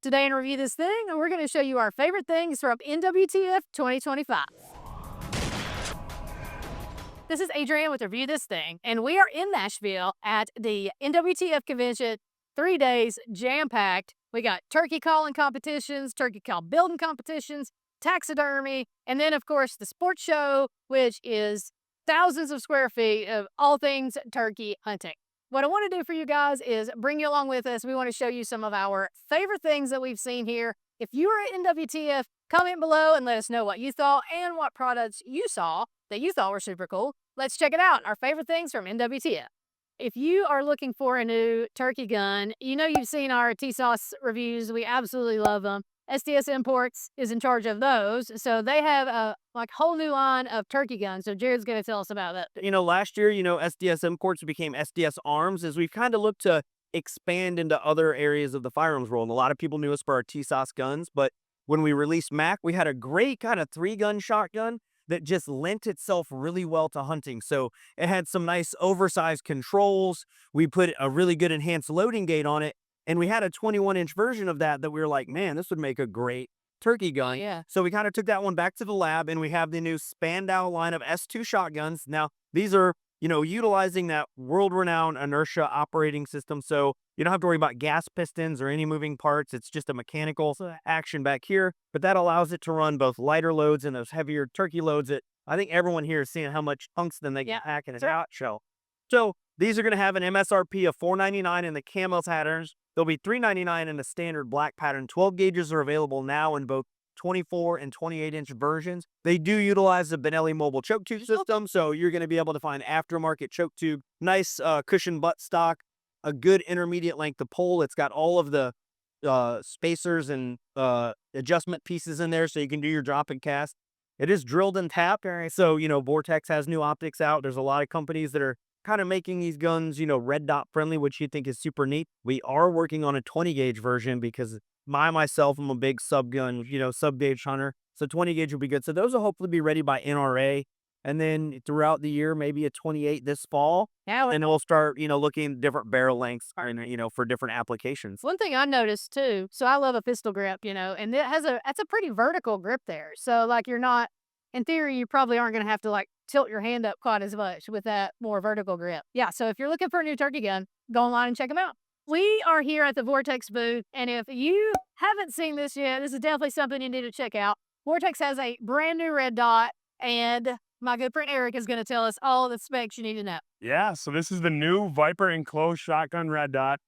Today in Review This Thing, we're going to show you our favorite things from NWTF 2025. This is Adrienne with Review This Thing, and we are in Nashville at the NWTF Convention. 3 days, jam-packed. We got turkey calling competitions, turkey call building competitions, taxidermy, and then, of course, the sports show, which is thousands of square feet of all things turkey hunting. What I want to do for you guys is bring you along with us. We want to show you some of our favorite things that we've seen here. If you were at NWTF, comment below and let us know what you thought and what products you saw that you thought were super cool. Let's check it out. Our favorite things from NWTF. If you are looking for a new turkey gun, you know you've seen our T-Sauce reviews. We absolutely love them. SDS Imports is in charge of those. So they have a whole new line of turkey guns. So Jared's going to tell us about that. Last year, SDS Imports became SDS Arms as we've kind of looked to expand into other areas of the firearms world. And a lot of people knew us for our T-Sauce guns, but when we released Mac, we had a great kind of 3-gun shotgun that just lent itself really well to hunting. So it had some nice oversized controls. We put a really good enhanced loading gate on it. And we had a 21-inch version of that we were like, man, this would make a great turkey gun. Yeah. So we kind of took that one back to the lab, and we have the new Spandau line of S2 shotguns. Now, these are, utilizing that world-renowned inertia operating system. So you don't have to worry about gas pistons or any moving parts. It's just a mechanical action back here. But that allows it to run both lighter loads and those heavier turkey loads that I think everyone here is seeing how much tungsten they can pack in a shot shell. So these are going to have an MSRP of $499 in the camo patterns. They'll be $399 in the standard black pattern. 12 gauges are available now in both 24 and 28-inch versions. They do utilize the Benelli mobile choke tube system, so you're going to be able to find aftermarket choke tube, nice cushion butt stock, a good intermediate length of pole. It's got all of the spacers and adjustment pieces in there, so you can do your drop and cast. It is drilled and tapped, so Vortex has new optics out. There's a lot of companies that are kind of making these guns, red dot friendly, which you think is super neat. We are working on a 20 gauge version because myself, I'm a big sub gun, sub gauge hunter. So 20 gauge will be good. So those will hopefully be ready by NRA. And then throughout the year, maybe a 28 this fall. Yeah. And we'll start, looking at different barrel lengths and, for different applications. One thing I noticed too, so I love a pistol grip, and that's a pretty vertical grip there. So you're not, in theory, you probably aren't going to have to tilt your hand up quite as much with that more vertical grip. Yeah, so if you're looking for a new turkey gun, go online and check them out. We are here at the Vortex booth, and if you haven't seen this yet, this is definitely something you need to check out. Vortex has a brand new red dot, and my good friend Eric is going to tell us all the specs you need to know. Yeah, so this is the new Viper enclosed shotgun red dot.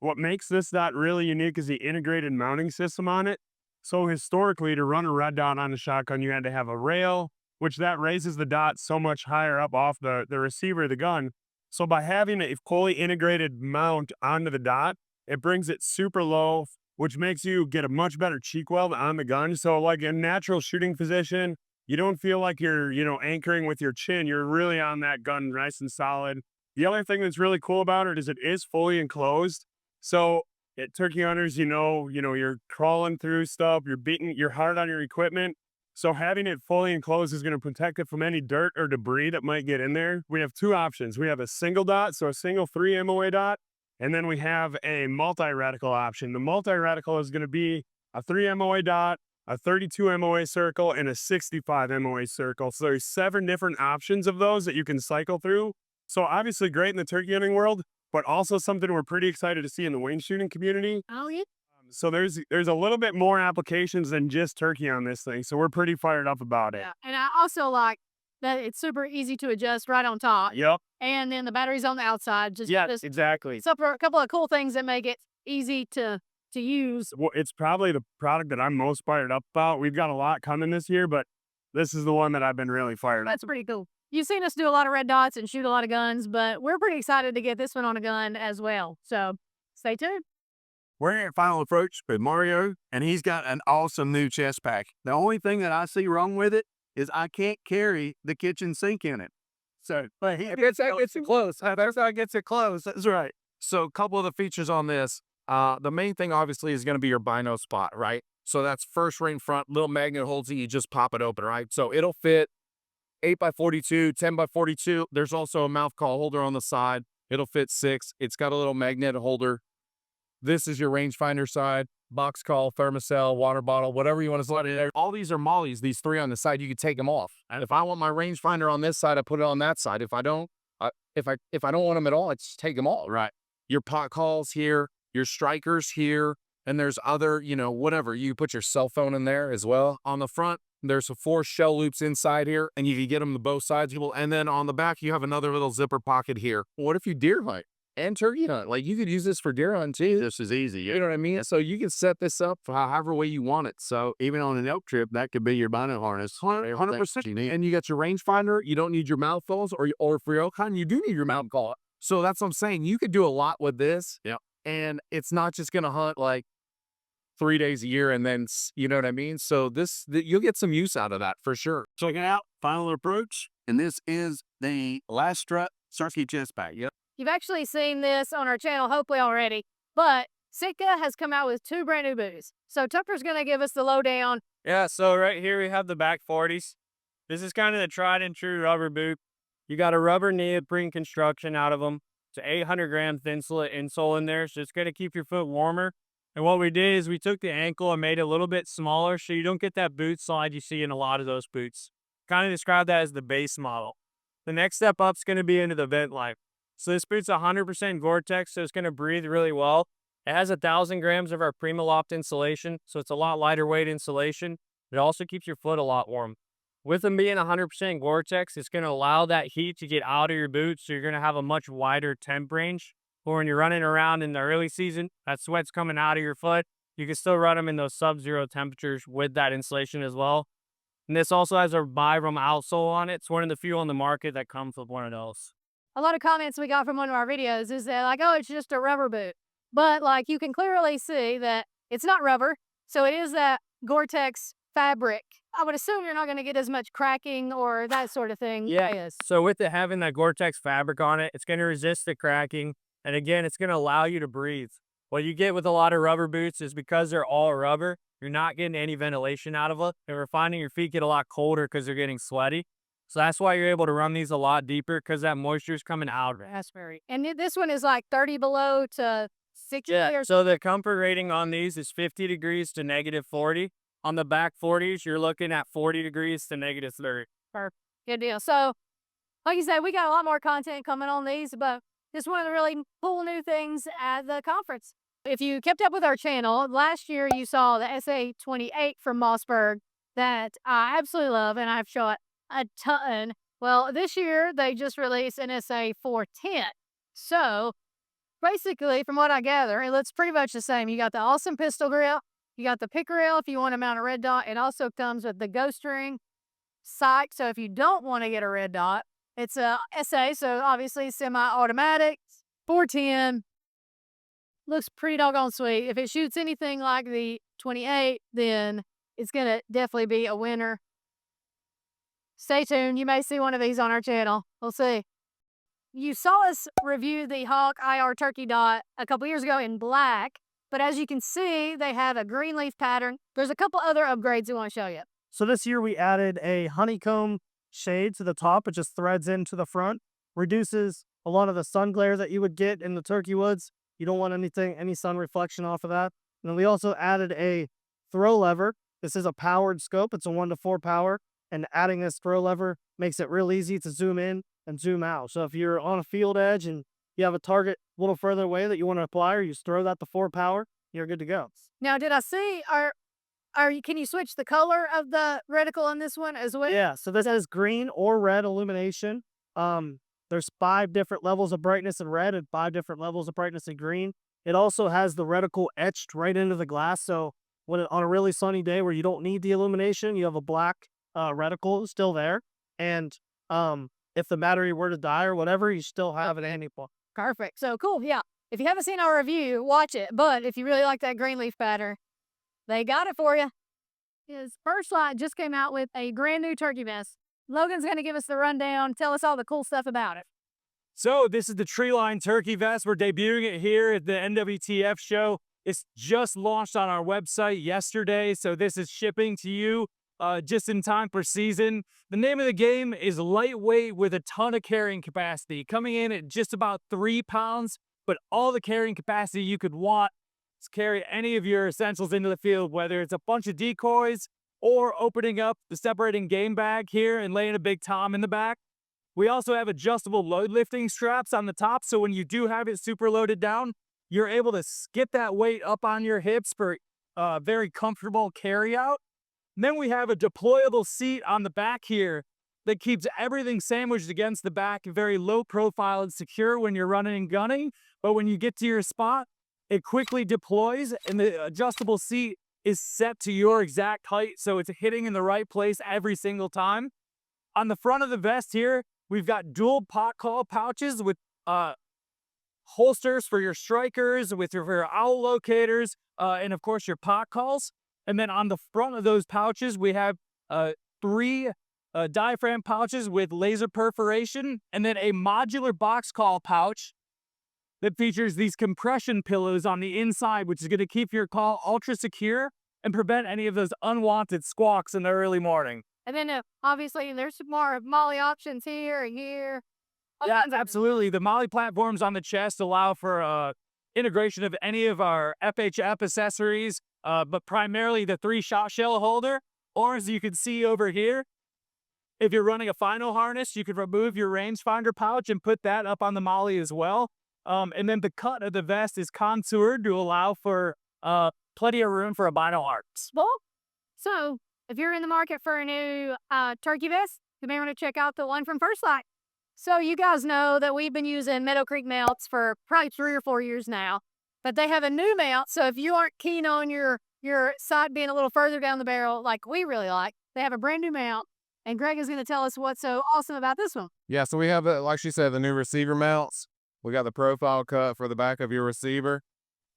What makes this dot really unique is the integrated mounting system on it. So historically, to run a red dot on a shotgun, you had to have a rail, which that raises the dot so much higher up off the receiver of the gun. So by having a fully integrated mount onto the dot, it brings it super low, which makes you get a much better cheek weld on the gun. So like in natural shooting position, you don't feel like you're, anchoring with your chin. You're really on that gun nice and solid. The other thing that's really cool about it is fully enclosed. So at turkey hunters, you're crawling through stuff, you're hard on your equipment. So having it fully enclosed is going to protect it from any dirt or debris that might get in there. We have two options. We have a single dot, so a single 3 MOA dot, and then we have a multi-reticle option. The multi-reticle is going to be a 3 MOA dot, a 32 MOA circle, and a 65 MOA circle. So there's 7 different options of those that you can cycle through. So obviously great in the turkey hunting world, but also something we're pretty excited to see in the wing shooting community. Oh, yeah. So there's a little bit more applications than just turkey on this thing. So we're pretty fired up about it. Yeah, and I also like that it's super easy to adjust right on top. Yep. And then the battery's on the outside. Exactly. So for a couple of cool things that make it easy to use. Well, it's probably the product that I'm most fired up about. We've got a lot coming this year, but this is the one that I've been really fired up. That's pretty cool. You've seen us do a lot of red dots and shoot a lot of guns, but we're pretty excited to get this one on a gun as well. So stay tuned. We're here at Final Approach with Mario, and he's got an awesome new chest pack. The only thing that I see wrong with it is I can't carry the kitchen sink in it. So, but That's how it gets it close. That's how it gets it close. That's right. So a couple of the features on this. The main thing obviously is going to be your bino spot, right? So that's first ring front, little magnet holds it, you just pop it open, right? So it'll fit 8x42, 10x42. There's also a mouth call holder on the side. It'll fit 6. It's got a little magnet holder. This is your rangefinder side. box call, thermocell, water bottle, whatever you want to slide in there. All these are mollies, these 3 on the side, you can take them off. And if I want my rangefinder on this side, I put it on that side. If I don't, if I don't want them at all, I just take them all. Right. Your pot calls here, your strikers here, and there's other, whatever. You put your cell phone in there as well. On the front, there's 4 shell loops inside here, and you can get them to both sides. And then on the back, you have another little zipper pocket here. What if you deer hunt and turkey hunt? Like, you could use this for deer hunt too. This is easy. You know what I mean? So you can set this up for however way you want it. So Even on an elk trip, that could be your bino harness. 100%. And you got your rangefinder. You don't need your mouth calls, or for your elk hunting, you do need your mouth call. So that's what I'm saying. You could do a lot with this. Yep. And it's not just going to hunt like 3 days a year and then, you know what I mean? So you'll get some use out of that for sure. Check it out. Final approach. And this is the last Strut turkey chest pack. Yep. You've actually seen this on our channel, hopefully already, but Sitka has come out with 2 brand new boots. So Tucker's going to give us the lowdown. Yeah, so right here we have the back 40s. This is kind of the tried and true rubber boot. You got a rubber neoprene construction out of them. It's an 800 gram thin slit insole in there, so it's going to keep your foot warmer. And what we did is we took the ankle and made it a little bit smaller so you don't get that boot slide you see in a lot of those boots. Kind of describe that as the base model. The next step up is going to be into the VentLite. So this boot's 100% Vortex, so it's going to breathe really well. It has 1,000 grams of our PrimaLoft insulation, so it's a lot lighter weight insulation. It also keeps your foot a lot warm. With them being 100% Vortex, it's going to allow that heat to get out of your boots, so you're going to have a much wider temp range. Or when you're running around in the early season, that sweat's coming out of your foot, you can still run them in those sub-zero temperatures with that insulation as well. And this also has a Vibram outsole on it. It's one of the few on the market that comes with one of those. A lot of comments we got from one of our videos is that like, oh, it's just a rubber boot. But like you can clearly see that it's not rubber. So it is that Gore-Tex fabric. I would assume you're not going to get as much cracking or that sort of thing. Yeah, so with it having that Gore-Tex fabric on it, it's going to resist the cracking. And again, it's going to allow you to breathe. What you get with a lot of rubber boots is because they're all rubber, you're not getting any ventilation out of it. And we're finding your feet get a lot colder because they're getting sweaty. So that's why you're able to run these a lot deeper because that moisture is coming out. Raspberry. And this one is like 30 below to 60. Yeah, so the comfort rating on these is 50 degrees to -40. On the back 40s, you're looking at 40 degrees to -30. Perfect. Good deal. So, like you said, we got a lot more content coming on these, but just one of the really cool new things at the conference. If you kept up with our channel, last year you saw the SA28 from Mossberg that I absolutely love, and I've shot a ton. Well, this year they just released an SA410. So, basically, from what I gather, it looks pretty much the same. You got the awesome pistol grill, you got the pick rail if you want to mount a red dot. It also comes with the ghost ring sight. So if you don't want to get a red dot, it's a SA, so obviously semi-automatic, 410. Looks pretty doggone sweet. If it shoots anything like the 28, then it's going to definitely be a winner. Stay tuned. You may see one of these on our channel. We'll see. You saw us review the Hawke IR Turkey Dot a couple years ago in black, but as you can see, they have a Greenleaf pattern. There's a couple other upgrades we want to show you. So this year we added a honeycomb shade to the top. It just threads into the front, reduces a lot of the sun glare that you would get in the turkey woods. You don't want any sun reflection off of that. And then we also added a throw lever. This is a powered scope. It's a 1-to-4 power. And adding this throw lever makes it real easy to zoom in and zoom out. So if you're on a field edge and you have a target a little further away that you want to apply, or you just throw that to 4 power, you're good to go. Now, did I see, can you switch the color of the reticle on this one as well? Yeah, so this has green or red illumination. There's 5 different levels of brightness in red and 5 different levels of brightness in green. It also has the reticle etched right into the glass. So on a really sunny day where you don't need the illumination, you have a black reticle still there. And if the battery were to die or whatever, you still have an anti-pop. Perfect. So cool. Yeah. If you haven't seen our review, watch it. But if you really like that Greenleaf pattern, they got it for you. His First Lite just came out with a brand new turkey vest. Logan's going to give us the rundown, tell us all the cool stuff about it. So this is the Treeline turkey vest. We're debuting it here at the NWTF show. It's just launched on our website yesterday, so this is shipping to you just in time for season. The name of the game is lightweight with a ton of carrying capacity, coming in at just about 3 pounds, but all the carrying capacity you could want. carry any of your essentials into the field, whether it's a bunch of decoys or opening up the separating game bag here and laying a big tom in the back. We also have adjustable load lifting straps on the top, so when you do have it super loaded down, you're able to skip that weight up on your hips for very comfortable carry out. And then we have a deployable seat on the back here that keeps everything sandwiched against the back, very low profile and secure when you're running and gunning. But when you get to your spot, it quickly deploys, and the adjustable seat is set to your exact height, so it's hitting in the right place every single time. On the front of the vest here, we've got dual pot call pouches with holsters for your strikers, with your owl locators, and of course your pot calls. And then on the front of those pouches, we have 3 diaphragm pouches with laser perforation, and then a modular box call pouch that features these compression pillows on the inside, which is going to keep your call ultra secure and prevent any of those unwanted squawks in the early morning. And then obviously there's some more Molly options here and here. Yeah, absolutely. The Molly platforms on the chest allow for integration of any of our FHF accessories, but primarily the 3-shot shell holder. Or as you can see over here, if you're running a final harness, you could remove your rangefinder pouch and put that up on the Molly as well. And then the cut of the vest is contoured to allow for plenty of room for a bino harness. Well, so if you're in the market for a new turkey vest, you may want to check out the one from VentLite. So you guys know that we've been using Meadow Creek mounts for probably 3 or 4 years now, but they have a new mount. So if you aren't keen on your sight being a little further down the barrel like we really like, they have a brand new mount. And Greg is going to tell us what's so awesome about this one. Yeah, so we have, like she said, the new receiver mounts. We got the profile cut for the back of your receiver.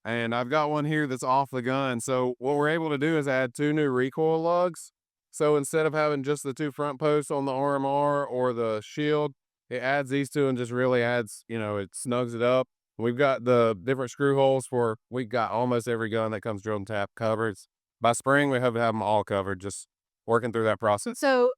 And I've got one here that's off the gun. So what we're able to do is add 2 new recoil lugs. So instead of having just the 2 front posts on the RMR or the shield, it adds these 2 and just really adds, it snugs it up. We've got the different screw holes for, we got almost every gun that comes drilled and tap covered. By spring, we hope to have them all covered, just working through that process. So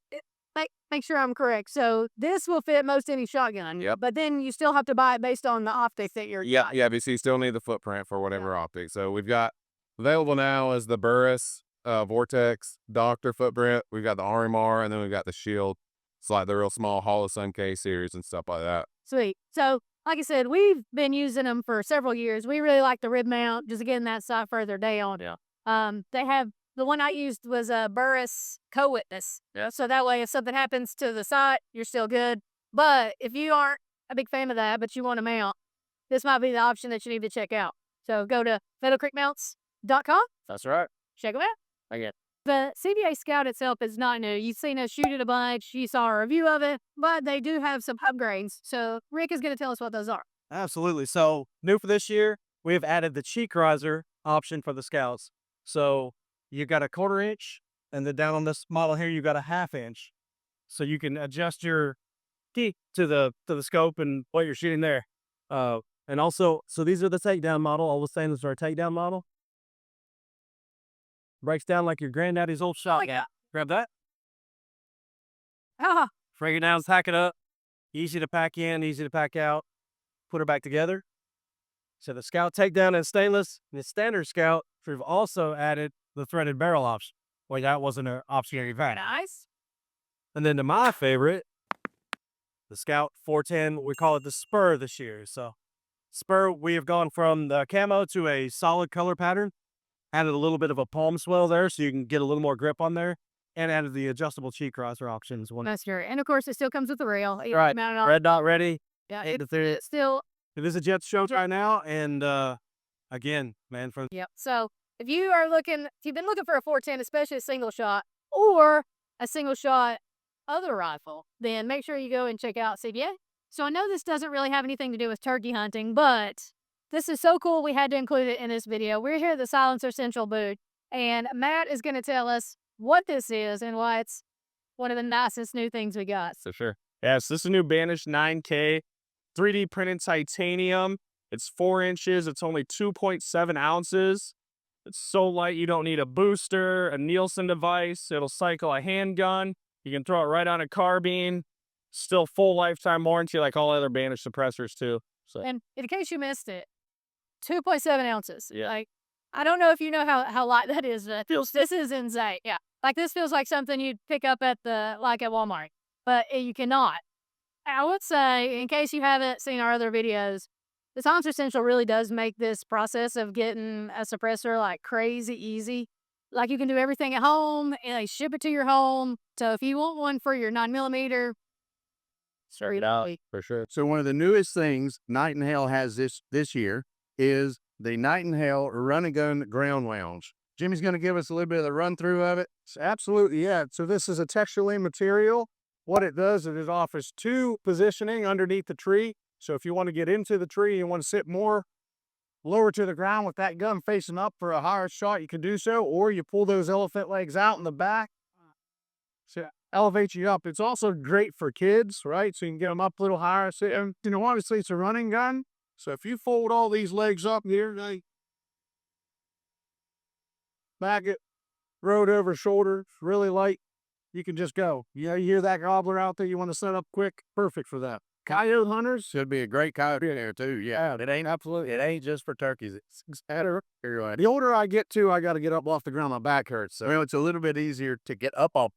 make sure I'm correct. So this will fit most any shotgun. Yep. But then you still have to buy it based on the optics that you're Yeah, but you still need the footprint for whatever optic. So we've got available now is the Burris, Vortex, Doctor footprint. We've got the RMR, and then we've got the Shield. It's like the real small Hall of Sun K series and stuff like that. Sweet. So like I said, we've been using them for several years. We really like the rib mount, just getting that sight further down. Yeah. They have, the one I used was a Burris co-witness. Yeah. So that way if something happens to the sight, you're still good. But if you aren't a big fan of that, but you want to mount, this might be the option that you need to check out. So go to meadowcreekmounts.com. That's right. Check them out. Okay. The CVA Scout itself is not new. You've seen us shoot it a bunch. You saw a review of it, but they do have some upgrades. So Rick is going to tell us what those are. Absolutely. So new for this year, we have added the cheek riser option for the Scouts. So you got a 1/4 inch, and then down on this model here, you got a 1/2 inch. So you can adjust your key to the scope and what you're shooting there. And also, so these are the takedown model. All the same as our takedown model. Breaks down like your granddaddy's old shotgun. yeah. Grab that. Ah, Break it down, pack it up. Easy to pack in, easy to pack out. Put her back together. So the Scout takedown is stainless. In the standard Scout, we've also added the threaded barrel option. Well, that wasn't an option you've had. nice. And then to my favorite, the Scout 410, we call it the Spur this year. So Spur, we have gone from the camo to a solid color pattern. Added a little bit of a palm swell there so you can get a little more grip on there. And added the adjustable cheek riser options. That's great. And of course, it still comes with the rail. You Right. mount it on. Red dot ready. Yeah, It it's still. is a jet show right now. And again, man, from Yep. So if you've been looking for a 410, especially a single shot or a single shot other rifle, then make sure you go and check out CVA. So I know this doesn't really have anything to do with turkey hunting, but this is so cool we had to include it in this video. We're here at the Silencer Central booth, and Matt is going to tell us what this is and why it's one of the nicest new things we got. So sure. Yeah, so this is a new Banish 9K 3D printed titanium. It's 4 inches. It's only 2.7 ounces. It's so light you don't need a booster, a Nielsen device. It'll cycle a handgun. You can throw it right on a carbine. Still full lifetime warranty like all other Banish suppressors too. So And in case you missed it, 2.7 ounces. Yeah. Like, I don't know if you know how light that is, but this is insane. Yeah. Like this feels like something you'd pick up at at Walmart, but you cannot. I would say, in case you haven't seen our other videos, the Thompson Essential really does make this process of getting a suppressor like crazy easy. Like you can do everything at home and they ship it to your home. So if you want one for your 9mm, Start it out for sure. So one of the newest things Night and Hale has this year is the Night and Hale Run and Gun Ground Lounge. Jimmy's going to give us a little bit of the run through of it. Absolutely, yeah. So this is a texturally material. What it does is it offers 2 positioning underneath the tree. So if you want to get into the tree, you want to sit more lower to the ground with that gun facing up for a higher shot, you can do so, or you pull those elephant legs out in the back. So elevate you up. It's also great for kids, right? So you can get them up a little higher. So, you know, obviously it's a running gun. So if you fold all these legs up here, back it, road over shoulder, really light, you can just go. You know, you hear that gobbler out there, you want to set up quick, perfect for that. Coyote hunters, Should be a great coyote in there too. Yeah. It ain't just for turkeys. It's the older I get to, I got to get up off the ground. My back hurts. So Well, it's a little bit easier to get up off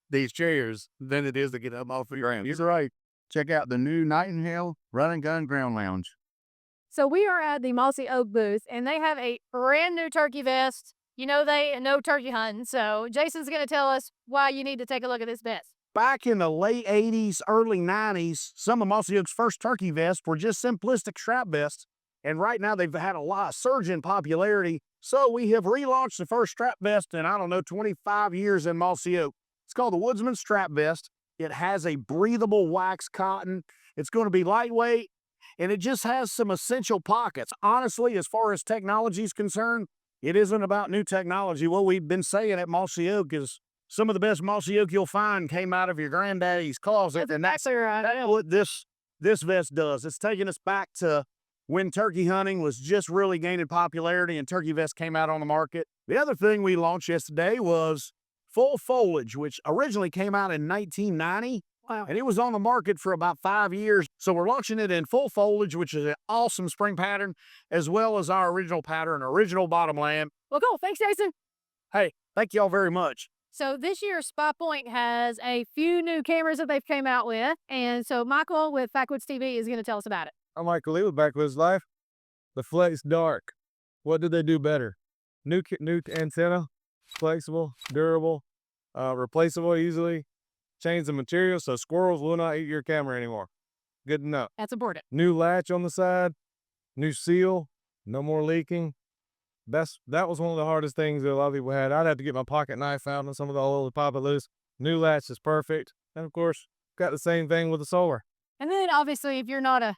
these chairs than it is to get up off the ground. You're right. Check out the new Night and Hale Run and Gun Ground Lounge. So we are at the Mossy Oak booth, and they have a brand new turkey vest. You know they know turkey hunting, so Jason's going to tell us why you need to take a look at this vest. Back in the late 80s, early 90s, some of Mossy Oak's first turkey vests were just simplistic strap vests. And right now they've had a surge in popularity. So we have relaunched the first strap vest in, 25 years in Mossy Oak. It's called the Woodsman Strap Vest. It has a breathable wax cotton. It's going to be lightweight, and it just has some essential pockets. Honestly, as far as technology is concerned, it isn't about new technology. What we've been saying at Mossy Oak is some of the best Mossy Oak you'll find came out of your granddaddy's closet. And that's what this vest does. It's taking us back to when turkey hunting was just really gaining popularity and turkey vests came out on the market. The other thing we launched yesterday was full foliage, which originally came out in 1990. Wow. And it was on the market for about 5 years. So we're launching it in full foliage, which is an awesome spring pattern, as well as our original pattern, original bottom lamp. Well, cool. Thanks, Jason. Hey, thank y'all very much. So this year, Spypoint has a few new cameras that they've came out with. And so Michael with Backwoods TV is going to tell us about it. I'm Michael Lee with Backwoods Life. The Flex Dark. What did they do better? New antenna, flexible, durable, replaceable easily. Change the material so squirrels will not eat your camera anymore. Good to know. That's important. New latch on the side, new seal, no more leaking. That was one of the hardest things that a lot of people had. I'd have to get my pocket knife out and some of the old pop it loose. New latch is perfect. And of course, got the same thing with the solar. And then obviously, if you're not a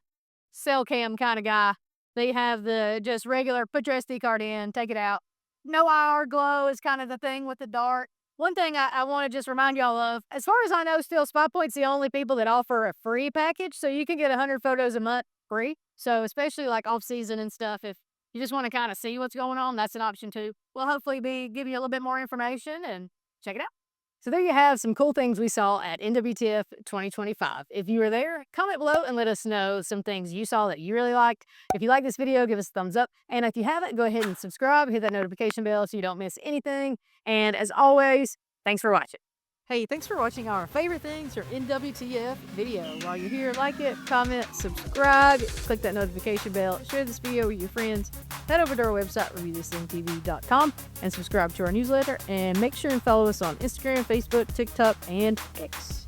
cell cam kind of guy, they have the just regular put your SD card in, take it out. No IR glow is kind of the thing with the Dart. One thing I want to just remind y'all of, as far as I know, still Spypoint's the only people that offer a free package, so you can get 100 photos a month free. So especially like off season and stuff, if you just want to kind of see what's going on, that's an option too. We'll hopefully give you a little bit more information and check it out. So there you have some cool things we saw at NWTF 2025. If you were there, comment below and let us know some things you saw that you really liked. If you like this video, give us a thumbs up. And if you haven't, go ahead and subscribe, hit that notification bell so you don't miss anything. And as always, thanks for watching. Hey, thanks for watching our favorite things or NWTF video. While you're here, like it, comment, subscribe, click that notification bell, share this video with your friends, head over to our website, reviewthisthingtv.com, and subscribe to our newsletter, and make sure and follow us on Instagram, Facebook, TikTok, and X.